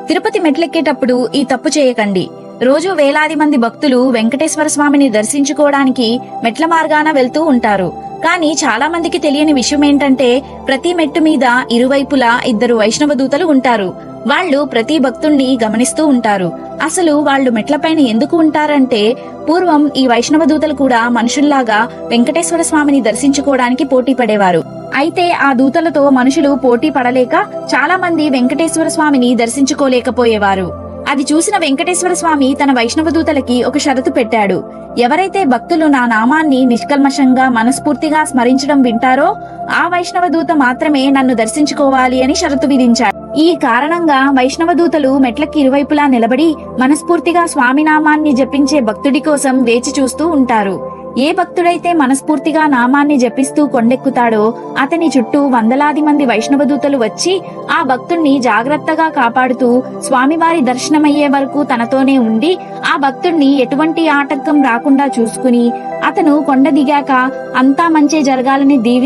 తిరుపతి మెట్లెక్కేటప్పుడు ఈ తప్పు చేయకండి. రోజు వేలాది మంది భక్తులు వెంకటేశ్వర స్వామిని దర్శించుకోవడానికి మెట్ల మార్గాన వెళ్తూ ఉంటారు. కానీ చాలా మందికి తెలియని విషయం ఏంటంటే ప్రతి మెట్టు మీద ఇరువైపులా 2 వైష్ణవ దూతలు ఉంటారు. వాళ్ళు ప్రతి భక్తుణ్ణి గమనిస్తూ ఉంటారు. అసలు వాళ్ళు మెట్లపైన ఎందుకు ఉంటారంటే పూర్వం ఈ వైష్ణవ దూతలు కూడా మనుషుల్లాగా వెంకటేశ్వర స్వామిని దర్శించుకోవడానికి పోటీ పడేవారు. అయితే ఆ దూతలతో మనుషులు పోటీ పడలేక చాలా మంది వెంకటేశ్వర స్వామిని దర్శించుకోలేకపోయేవారు. అది చూసిన వెంకటేశ్వర స్వామి తన వైష్ణవ దూతలకి ఒక షరతు పెట్టాడు. ఎవరైతే భక్తులు నా నామాన్ని నిష్కల్మషంగా మనస్ఫూర్తిగా స్మరించడం వింటారో ఆ వైష్ణవ దూత మాత్రమే నన్ను దర్శించుకోవాలి అని షరతు విధించాడు. ఈ కారణంగా వైష్ణవ దూతలు మెట్లకి ఇరువైపులా నిలబడి మనస్ఫూర్తిగా స్వామి నామాన్ని జపించే భక్తుడి కోసం వేచి చూస్తూ ఉంటారు. ఏ భక్తుడైతే మనస్ఫూర్తిగా నామాన్ని జపిస్తూ కొండెక్కుతాడో అతని చుట్టూ వందలాది మంది వైష్ణవ దూతలు వచ్చి ఆ భక్తుణ్ణి జాగ్రత్తగా కాపాడుతూ స్వామివారి దర్శనమయ్యే వరకు తనతోనే ఉండి ఆ భక్తుణ్ణి ఎటువంటి ఆటంకం రాకుండా చూసుకుని అతను కొండ దిగాక అంతా మంచే జరగాలని దీవి